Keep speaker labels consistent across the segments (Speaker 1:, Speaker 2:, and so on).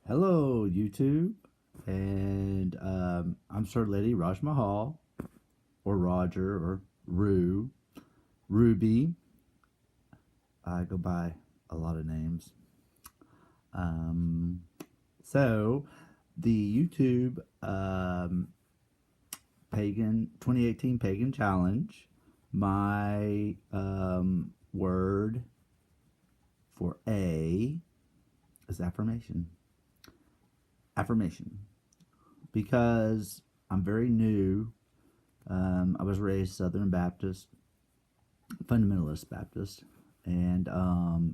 Speaker 1: Hello, YouTube, and I'm Sir Lady Raj Mahal, or Roger, or Ruby. I go by a lot of names. Um, so, the YouTube Pagan 2018 Pagan Challenge. My word for A is affirmation. Affirmation, because I'm very new. I was raised Southern Baptist, fundamentalist Baptist, and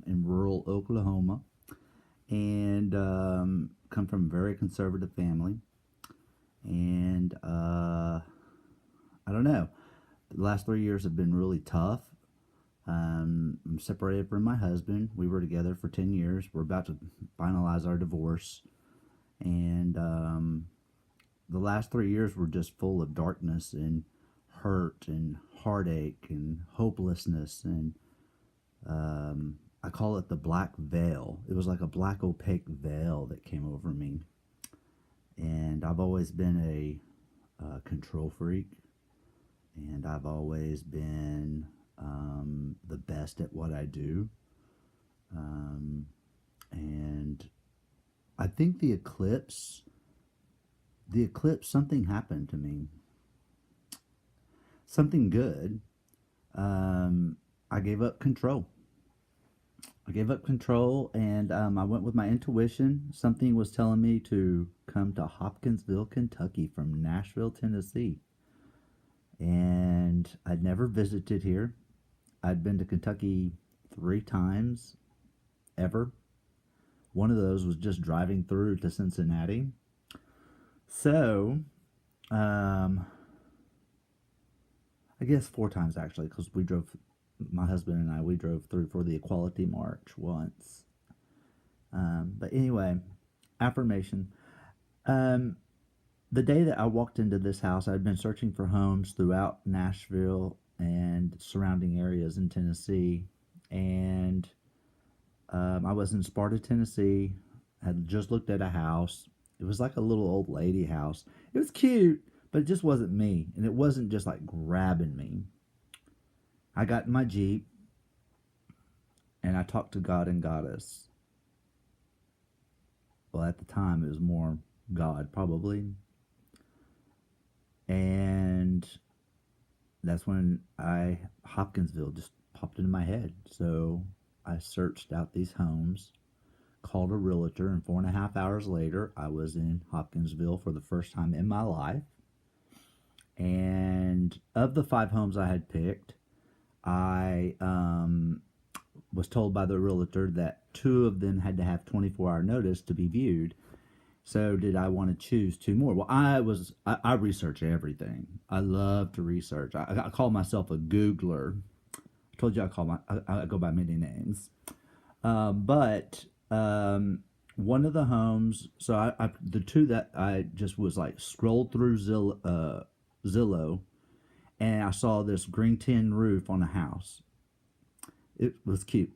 Speaker 1: in rural Oklahoma, and come from a very conservative family. And I don't know. The last 3 years have been really tough. I'm separated from my husband. We were together for 10 years. We're about to finalize our divorce. And the last 3 years were just full of darkness and hurt and heartache and hopelessness. And I call it the black veil. It was like a black opaque veil that came over me. And I've always been a control freak. And I've always been the best at what I do. And I think the eclipse, something happened to me. Something good. I gave up control. I gave up control, and I went with my intuition. Something was telling me to come to Hopkinsville, Kentucky from Nashville, Tennessee. And I'd never visited here. I'd been to Kentucky 3 times ever. One of those was just driving through to Cincinnati. So, um, I guess 4 times actually, because my husband and we drove through for the Equality March once. But anyway, affirmation. Um, the day that I walked into this house, I'd been searching for homes throughout Nashville and surrounding areas in Tennessee. And I was in Sparta, Tennessee. Had just looked at a house. It was like a little old lady house. It was cute, but it just wasn't me. And it wasn't just like grabbing me. I got in my Jeep and I talked to God and Goddess. Well, at the time, it was more God, probably. And that's when Hopkinsville just popped into my head. So I searched out these homes, called a realtor, and 4.5 hours later, I was in Hopkinsville for the first time in my life. And of the 5 homes I had picked, I was told by the realtor that 2 of them had to have 24-hour notice to be viewed. So did I want to choose 2 more? Well, I research everything. I love to research. I call myself a Googler. I told you I go by many names. But one of the homes, so the 2 that I just was like scrolled through Zillow, and I saw this green tin roof on a house. It was cute.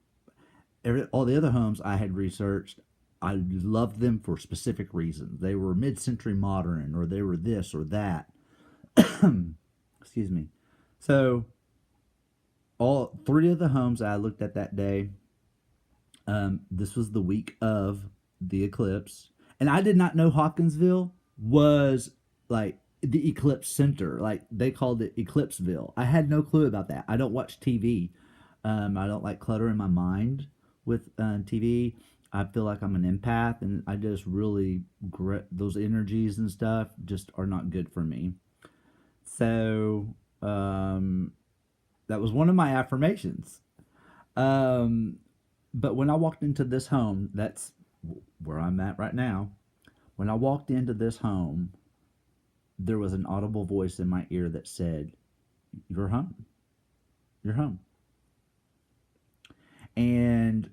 Speaker 1: All the other homes I had researched, I loved them for specific reasons. They were mid-century modern, or they were this or that. Excuse me. So all 3 of the homes I looked at that day, this was the week of the eclipse, and I did not know Hawkinsville was like the eclipse center. Like they called it Eclipseville. I had no clue about that. I don't watch TV. I don't like clutter in my mind with TV. I feel like I'm an empath, and I just really those energies and stuff just are not good for me. So that was one of my affirmations. Um, but when I walked into this home, that's where I'm at right now. When I walked into this home, there was an audible voice in my ear that said, "You're home. You're home." And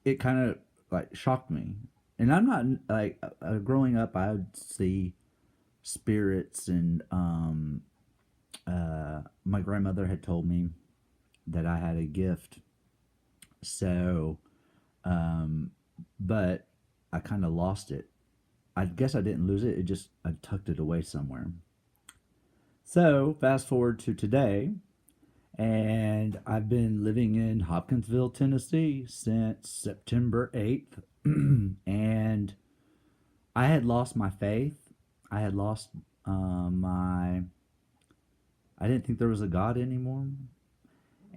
Speaker 1: it kind of like shocked me. And I'm not like growing up, I would see spirits, and my grandmother had told me that I had a gift. So, but I kind of lost it. I guess I didn't lose it. I tucked it away somewhere. So fast forward to today, and I've been living in Hopkinsville, Tennessee since September 8th. And I had lost my faith. I had lost my. I didn't think there was a God anymore.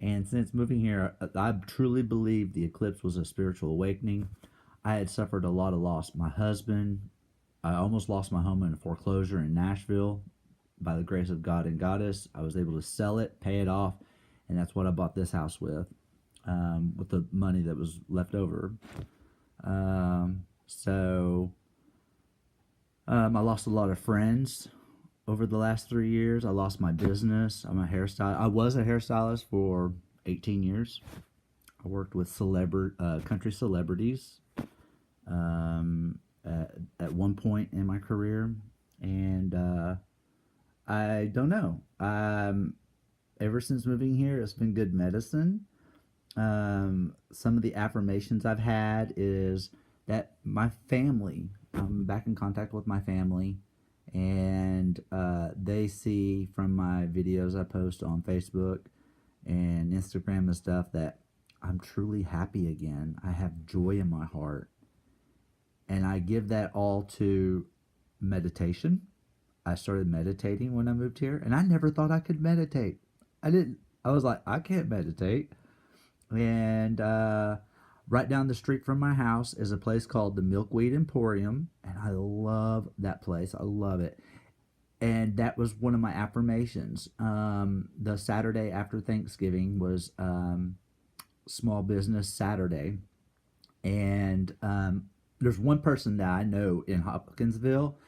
Speaker 1: And since moving here, I truly believe the eclipse was a spiritual awakening. I had suffered a lot of loss. My husband, I almost lost my home in a foreclosure in Nashville. By the grace of God and Goddess, I was able to sell it, pay it off, and that's what I bought this house with the money that was left over. I lost a lot of friends over the last 3 years. I lost my business. I was a hairstylist for 18 years. I worked with country celebrities at one point in my career, and I don't know. Ever since moving here, it's been good medicine. Some of the affirmations I've had is that my family, I'm back in contact with my family, and they see from my videos I post on Facebook and Instagram and stuff that I'm truly happy again. I have joy in my heart. And I give that all to meditation. I started meditating when I moved here, and I never thought I could meditate. I didn't. I was like, I can't meditate. And right down the street from my house is a place called the Milkweed Emporium, and I love that place. I love it. And that was one of my affirmations. The Saturday after Thanksgiving was Small Business Saturday, and there's one person that I know in Hopkinsville,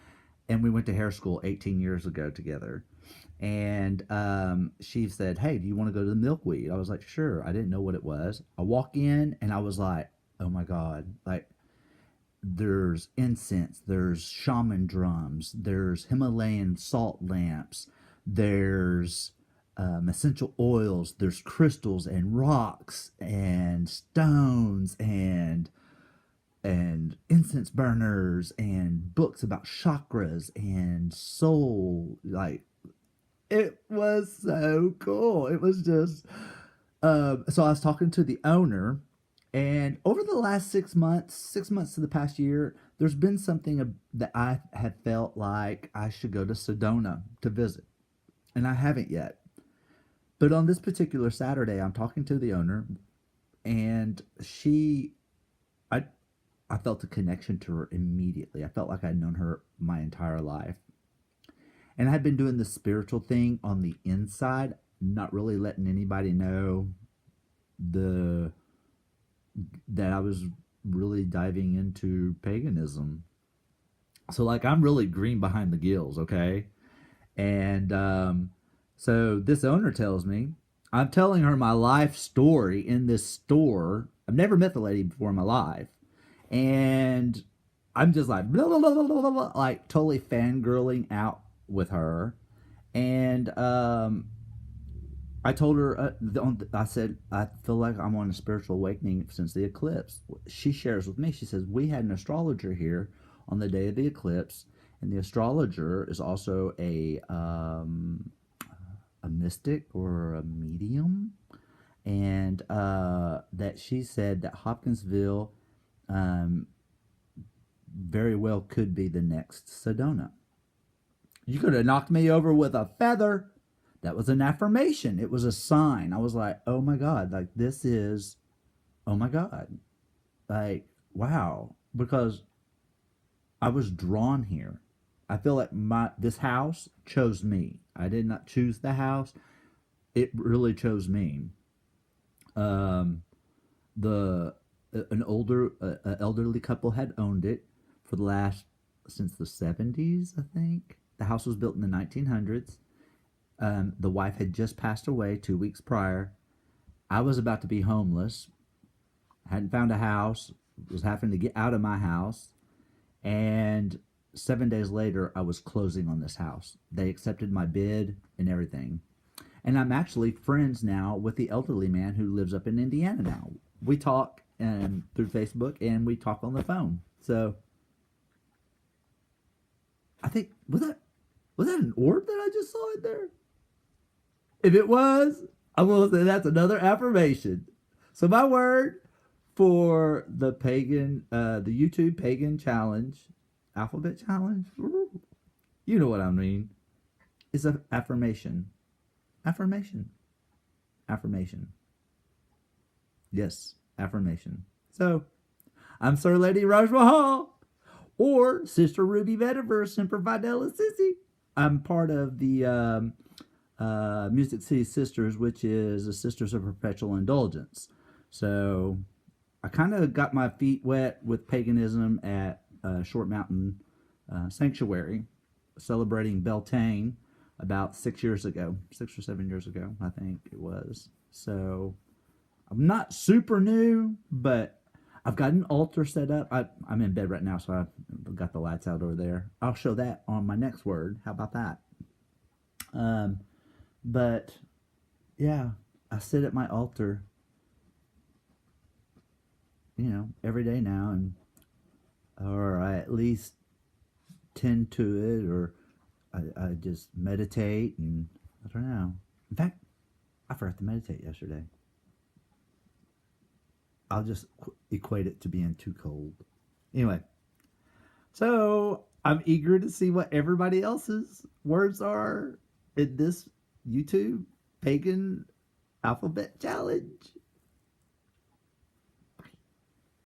Speaker 1: and we went to hair school 18 years ago together. And she said, "Hey, do you want to go to the Milkweed?" I was like, "Sure." I didn't know what it was. I walk in and I was like, "Oh my God!" Like, there's incense, there's shaman drums, there's Himalayan salt lamps, there's essential oils, there's crystals and rocks and stones and incense burners and books about chakras and soul. Like, it was so cool. It was just so I was talking to the owner, and over the last 6 months to the past year, there's been something that I have felt like I should go to Sedona to visit, and I haven't yet. But on this particular Saturday, I'm talking to the owner, and I, I felt a connection to her immediately. I felt like I'd known her my entire life. And I've been doing the spiritual thing on the inside, not really letting anybody know the that I was really diving into paganism. So like I'm really green behind the gills, okay? And so this owner tells me, I'm telling her my life story in this store. I've never met the lady before in my life. And I'm just like, blah, blah, blah, blah, blah, blah, like totally fangirling out with her. And I told her, I said, I feel like I'm on a spiritual awakening since the eclipse. She shares with me, she says, we had an astrologer here on the day of the eclipse. And the astrologer is also a mystic or a medium. And that she said that Hopkinsville very well could be the next Sedona. You could have knocked me over with a feather. That was an affirmation. It was a sign. I was like, oh my God, like this is, oh my God. Like, wow. Because I was drawn here. I feel like this house chose me. I did not choose the house. It really chose me. Um, the an elderly couple had owned it for the last since the 70s, I think. The house was built in the 1900s. The wife had just passed away 2 weeks prior. I was about to be homeless, hadn't found a house, was having to get out of my house, and 7 days later, I was closing on this house. They accepted my bid and everything. And I'm actually friends now with the elderly man who lives up in Indiana now. We talk through Facebook, and we talk on the phone. So I think was that an orb that I just saw in there? If it was, I will say that's another affirmation. So my word for the the YouTube pagan challenge, alphabet challenge, you know what I mean, is an affirmation. Affirmation. Affirmation. Yes, affirmation. So, I'm Sir Lady Raj Mahal, or Sister Ruby Metaverse, Semper Fidel Sissy. I'm part of the Music City Sisters, which is the Sisters of Perpetual Indulgence. So, I kind of got my feet wet with paganism at Short Mountain Sanctuary, celebrating Beltane about 6 or 7 years ago, I think it was. So I'm not super new, but I've got an altar set up. I'm in bed right now, so I've got the lights out over there. I'll show that on my next word. How about that? But yeah, I sit at my altar, every day now, or I at least tend to it, or I just meditate, and I don't know. In fact, I forgot to meditate yesterday. I'll just equate it to being too cold. Anyway, so I'm eager to see what everybody else's words are in this YouTube pagan alphabet challenge.